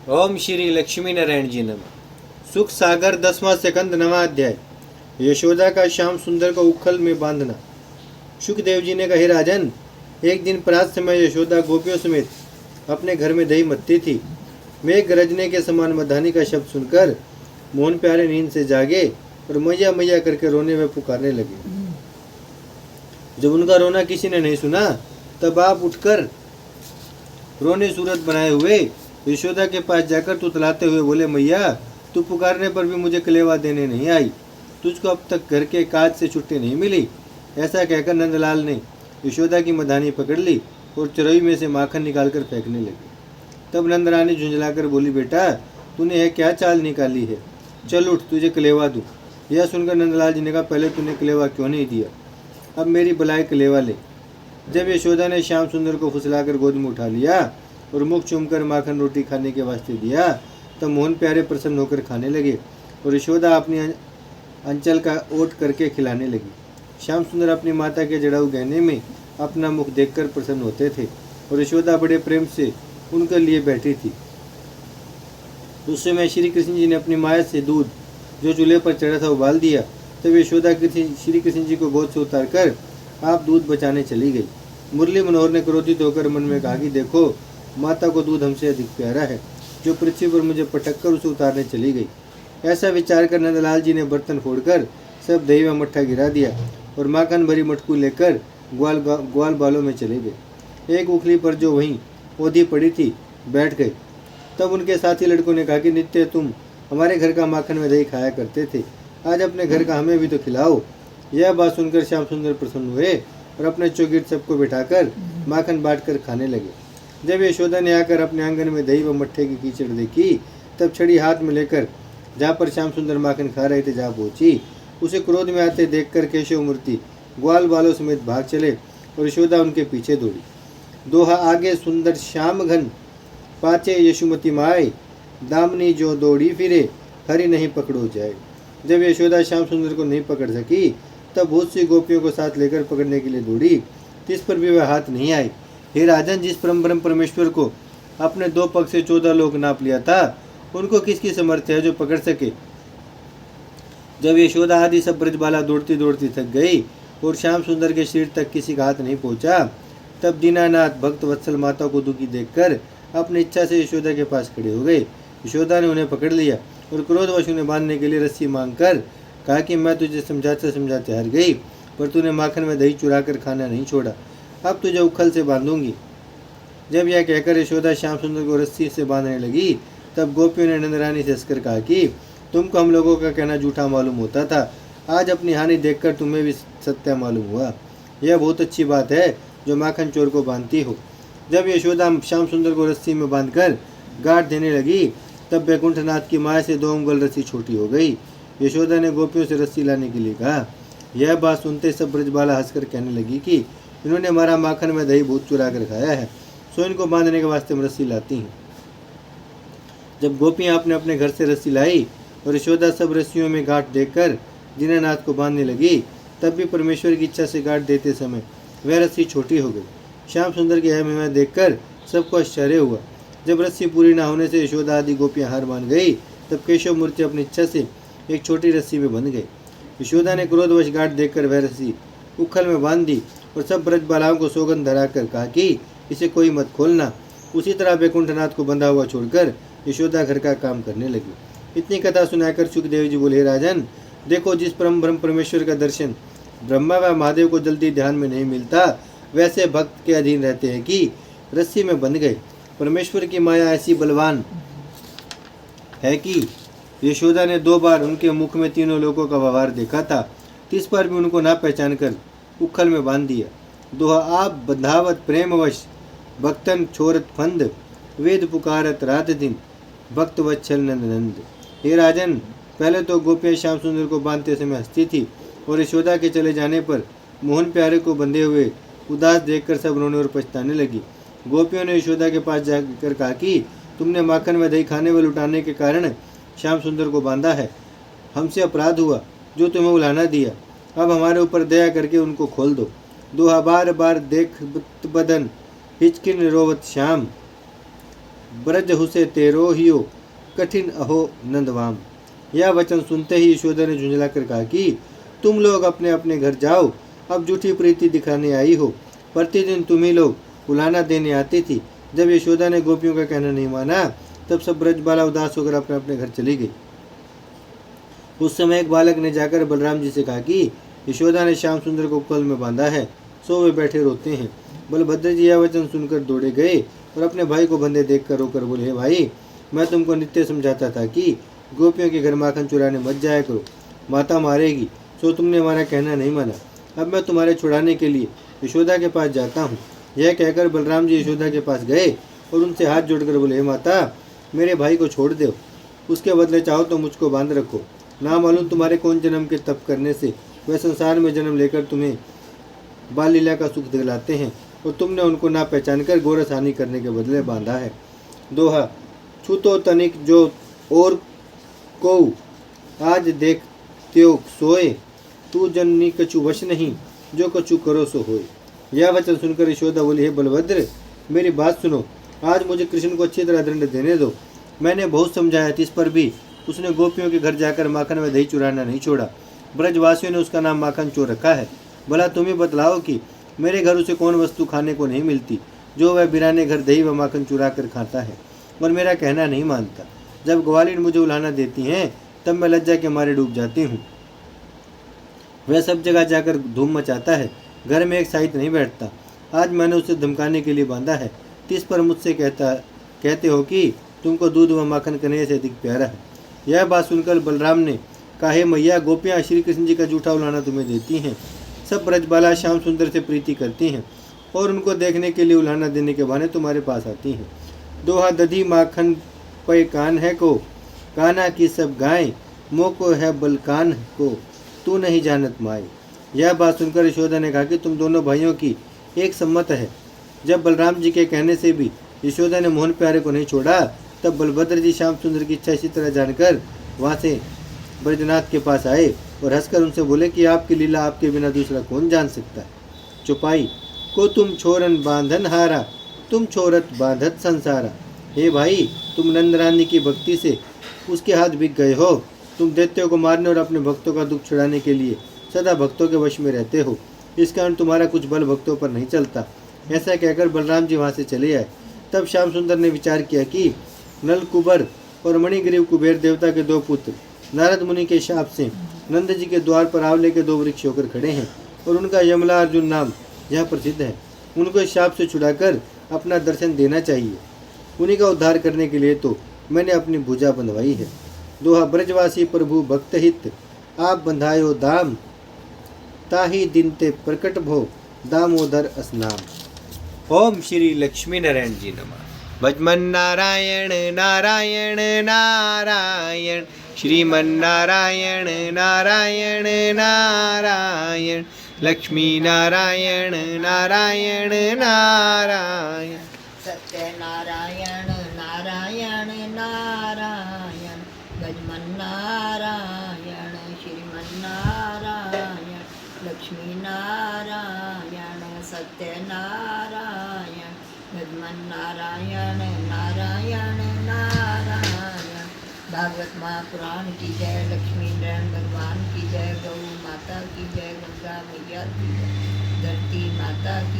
ओम श्री लक्ष्मी नारायण जी नमः। सुख सागर 10वां सेकंद 9वां अध्याय। यशोदा का श्याम सुंदर को उखल में बांधना। सुखदेव जी ने कहा, हे राजन, एक दिन प्रात समय यशोदा गोपियों समेत अपने घर में दही मत्ती थी। मेघ गरजने के समान मधानी का शब्द सुनकर मोहन प्यारे नींद से जागे और मैया मैया करके रोने में पुकारने लगे। जब उनका रोना किसी ने नहीं सुना तब आप उठकर रोने सूरत बनाए हुए यशोदा के पास जाकर तुतलाते हुए बोले, मैया, तू पुकारने पर भी मुझे कलेवा देने नहीं आई। तुझको अब तक घर के काज से छुट्टी नहीं मिली। ऐसा कहकर नंदलाल ने यशोदा की मधानी पकड़ ली और चरोई में से माखन निकालकर फेंकने लगे। तब नंदरानी झुंझलाकर बोली, बेटा, तूने यह क्या चाल निकाली है? चल उठ, तुझे कलेवा दूँ। यह सुनकर नंदलाल जी ने कहा, पहले तूने कलेवा क्यों नहीं दिया? अब मेरी बलाई कलेवा ले। जब यशोदा ने श्याम सुंदर को फुसलाकर गोद में उठा लिया और मुख चूमकर माखन रोटी खाने के वास्ते दिया, तब मोहन प्यारे प्रसन्न होकर खाने लगे और यशोदा अपनी अंचल का ओट करके खिलाने लगी। श्याम सुंदर अपनी माता के जड़ाऊ गहने में अपना मुख देखकर प्रसन्न होते थे और यशोदा बड़े प्रेम से उनके लिए बैठी थी। उस समय श्री कृष्ण जी ने अपनी माया से दूध जो चूल्हे पर चढ़ा था उबाल दिया। तब यशोदा श्री कृष्ण जी को गोद से उतारकर आप दूध बचाने चली गई। मुरली मनोहर ने क्रोधित होकर मन में कहा कि देखो, माता को दूध हमसे अधिक प्यारा है, जो पृथ्वी पर मुझे पटक कर उसे उतारने चली गई। ऐसा विचार कर नंदलाल जी ने बर्तन फोड़कर सब दही व मट्ठा गिरा दिया और माखन भरी मटकू लेकर ग्वाल बालों में चले गए। एक उखली पर जो वहीं ओधी पड़ी थी बैठ गए। तब उनके साथी लड़कों ने कहा कि नित्य तुम हमारे घर का माखन में दही खाया करते थे, आज अपने घर का हमें भी तो खिलाओ। यह बात सुनकर श्याम सुंदर प्रसन्न हुए और अपने चौगिर्द सबको बिठाकर माखन बांट कर खाने लगे। जब यशोदा ने आकर अपने आंगन में दही व मट्ठे की कीचड़ देखी, तब छड़ी हाथ में लेकर जहाँ पर श्याम सुंदर माखन खा रहे थे जा पहुंची। उसे क्रोध में आते देखकर केशव मूर्ति ग्वाल बालों समेत भाग चले और यशोदा उनके पीछे दौड़ी। दोहा आगे सुंदर श्याम घन, पाचे यशुमती माए, दामनी जो दौड़ी फिरे, हरि नहीं पकड़ो जाए। जब यशोदा श्याम सुंदर को नहीं पकड़ सकी तब बहुत सी गोपियों को साथ लेकर पकड़ने के लिए दौड़ी, जिस पर भी वह हाथ नहीं आई। हे राजन, जिस परम परमेश्वर को अपने 2 पग से 14 लोग नाप लिया था, उनको किसकी समर्थ है जो पकड़ सके? जब यशोदा आदि सब ब्रजबाला दौड़ती दौड़ती थक गई और श्याम सुंदर के शरीर तक किसी का हाथ नहीं पहुंचा, तब दीनानाथ भक्त वत्सल माता को दुखी देखकर अपनी इच्छा से यशोदा के पास खड़े हो गए। यशोदा ने उन्हें पकड़ लिया और क्रोधवश उन्हें बांधने के लिए रस्सी मांगकर कहा कि मैं तुझे समझाते समझाते हार गई, पर तूने माखन में दही चुरा कर खाना नहीं छोड़ा। अब तुझे उखल से बांधूंगी। जब यह कहकर यशोदा श्याम सुंदर को रस्सी से बांधने लगी, तब गोपियों ने नंदरानी से हंसकर कहा कि तुमको हम लोगों का कहना झूठा मालूम होता था, आज अपनी हानि देखकर तुम्हें भी सत्य मालूम हुआ। यह बहुत अच्छी बात है जो माखन चोर को बांधती हो। जब यशोदा श्याम सुंदर को रस्सी में बांधकर गांठ देने लगी, तब वैकुंठनाथ की माया से 2 उंगल रस्सी छोटी हो गई। यशोदा ने गोपियों से रस्सी लाने के लिए कहा। यह बात सुनते सब ब्रजबाला हंसकर कहने लगी कि इन्होंने हमारा माखन में दही बहुत चुरा कर खाया है, सो इनको बांधने के वास्ते हम रस्सी लाती हैं। जब गोपियां अपने अपने घर से रस्सी लाई और यशोदा सब रस्सियों में गांठ देकर दीनानाथ को बांधने लगी, तब भी परमेश्वर की इच्छा से गांठ देते समय वह रस्सी छोटी हो गई। श्याम सुंदर की यह महिमा देखकर सबको आश्चर्य हुआ। जब रस्सी पूरी न होने से यशोदा आदि गोपियां हार मान गई, तब केशव मूर्ति अपनी इच्छा से एक छोटी रस्सी में बंध गए। यशोदा ने क्रोधवश गांठ देखकर वह रस्सी उखल में बांध दी और सब ब्रजबालाओं को सौगंध धराकर कहा कि इसे कोई मत खोलना। उसी तरह वैकुंठनाथ को बंधा हुआ छोड़कर यशोदा घर का काम करने लगी। इतनी कथा सुनाकर सुखदेव जी बोले, राजन, देखो, जिस परम ब्रह्म परमेश्वर का दर्शन ब्रह्मा व महादेव को जल्दी ध्यान में नहीं मिलता, वैसे भक्त के अधीन रहते हैं कि रस्सी में बंध गए। परमेश्वर की माया ऐसी बलवान है कि यशोदा ने 2 बार उनके मुख में तीनों लोगों का व्यवहार देखा था, तीस बार भी उनको ना पहचान कर उखल में बांध दिया। दोहा आप बंधावत प्रेमवश, भक्तन छोरत फंद, वेद पुकारत रात दिन, भक्त वत्सल नंद नंद। हे राजन, पहले तो गोपियां श्याम सुंदर को बांधते समय हंसती थी और यशोदा के चले जाने पर मोहन प्यारे को बंधे हुए उदास देखकर सब रोने और पछताने लगी। गोपियों ने यशोदा के पास जाकर कहा कि तुमने माखन में दही खाने व लुटाने के कारण श्याम सुंदर को बांधा है। हमसे अपराध हुआ जो तुम्हें उलाना दिया। अब हमारे ऊपर दया करके उनको खोल दो। दोहा बार बार देख बदन हिचकिन रोवत श्याम, ब्रज हुसे तेरो हियो कठिन अहो नंदवाम। यह वचन सुनते ही यशोदा ने झुंझला कर कहा कि तुम लोग अपने अपने घर जाओ, अब झूठी प्रीति दिखाने आई हो। प्रतिदिन तुम ही लोग उलाना देने आती थी। जब यशोदा ने गोपियों का कहना नहीं माना तब सब ब्रजबाला उदास होकर अपने अपने घर चली गई। उस समय एक बालक ने जाकर बलराम जी से कहा कि यशोदा ने श्याम सुंदर को उखल में बांधा है, सो वे बैठे रोते हैं। बलभद्र जी यह वचन सुनकर दौड़े गए और अपने भाई को बंधे देखकर रोकर बोले, हे भाई, मैं तुमको नित्य समझाता था कि गोपियों के घर माखन चुराने मत जाया करो, माता मारेगी, सो तुमने हमारा कहना नहीं माना। अब मैं तुम्हारे छुड़ाने के लिए यशोदा के पास जाता हूँ। यह कहकर बलराम जी यशोदा के पास गए और उनसे हाथ जोड़कर बोले, हे माता, मेरे भाई को छोड़ दो, उसके बदले चाहो तो मुझको बांध रखो। ना मालूम तुम्हारे कौन जन्म के तप करने से वह संसार में जन्म लेकर तुम्हें बाल लीला का सुख दिलाते हैं और तुमने उनको ना पहचान कर गोरस हानि करने के बदले बांधा है। दोहा, छूतो तनिक जो और को आज देख त्यो सोए, तू जननी कछु वश नहीं, जो कछु करो सो होए। यह वचन सुनकर यशोदा बोली, हे बलभद्र, मेरी बात सुनो, आज मुझे कृष्ण को अच्छी तरह दंड देने दो। मैंने बहुत समझाया, इस पर भी उसने गोपियों के घर जाकर माखन में दही चुराना नहीं छोड़ा। ब्रजवासियों ने उसका नाम माखन चोर रखा है। भला तुम ही बतलाओ कि मेरे घर उसे कौन वस्तु खाने को नहीं मिलती जो वह बिराने घर दही व माखन चुरा कर खाता है और मेरा कहना नहीं मानता। जब ग्वालिन मुझे उलाना देती हैं तब मैं लज्जा के मारे डूब जाती हूँ। वह सब जगह जाकर धूम मचाता है, घर में एक साहित्य नहीं बैठता। आज मैंने उसे धमकाने के लिए बांधा है, इस पर मुझसे कहते हो कि तुमको दूध व माखन कन्हैया से अधिक प्यारा है। यह बात सुनकर बलराम ने कहा, हे मैया, गोपियाँ श्री कृष्ण जी का जूठा उलाना तुम्हें देती हैं। सब ब्रजबाला श्याम सुंदर से प्रीति करती हैं और उनको देखने के लिए उलाना देने के बहाने तुम्हारे पास आती हैं। दोहा, दधी माखन पे कान है को, काना की सब गाय, मोको है बलकान को, तू नहीं जानत माए। यह बात सुनकर यशोदा ने कहा कि तुम दोनों भाइयों की एक सम्मत है। जब बलराम जी के कहने से भी यशोदा ने मोहन प्यारे को नहीं छोड़ा तब बलभद्र जी श्याम सुंदर की इच्छा इसी तरह जानकर वहाँ से ब्रजनाथ के पास आए और हंसकर उनसे बोले कि आपकी लीला आपके बिना दूसरा कौन जान सकता है। चौपाई, को तुम छोरन बांधन हारा, तुम छोरत बांधत संसारा। हे भाई, तुम नंद रानी की भक्ति से उसके हाथ बिक गए हो। तुम दैत्यों को मारने और अपने भक्तों का दुख छुड़ाने के लिए सदा भक्तों के वश में रहते हो। इस कारण तुम्हारा कुछ बल भक्तों पर नहीं चलता। ऐसा कहकर बलराम जी वहाँ से चले आए। तब श्याम सुंदर ने विचार किया कि नल कुबर और मणिग्रीव कुबेर देवता के दो पुत्र नारद मुनि के शाप से नंद जी के द्वार पर आंवले के दो वृक्ष होकर खड़े हैं और उनका यमला अर्जुन नाम यह प्रसिद्ध है। उनको इस शाप से छुड़ाकर अपना दर्शन देना चाहिए। उन्हीं का उद्धार करने के लिए तो मैंने अपनी भुजा बंधवाई है। दोहा, ब्रजवासी प्रभु भक्त हित, आप बंधायो दाम, ताही दिन ते प्रकट भो, दामोदर असनाम। ओम श्री लक्ष्मी नारायण जी नमः। भजमन नारायण नारायण नारायण, श्रीमन नारायण नारायण नारायण, लक्ष्मी नारायण नारायण नारायण, सत्य नारायण नारायण नारायण, भजमन नारायण श्रीमन नारायण, लक्ष्मी नारायण, सत्य नारायण, भजमन नारायण नारायण नारायण। भागवत महापुराण की जय, लक्ष्मी नारायण भगवान की जय, गौ माता की जय, गंगा मैया की जय, धरती माता की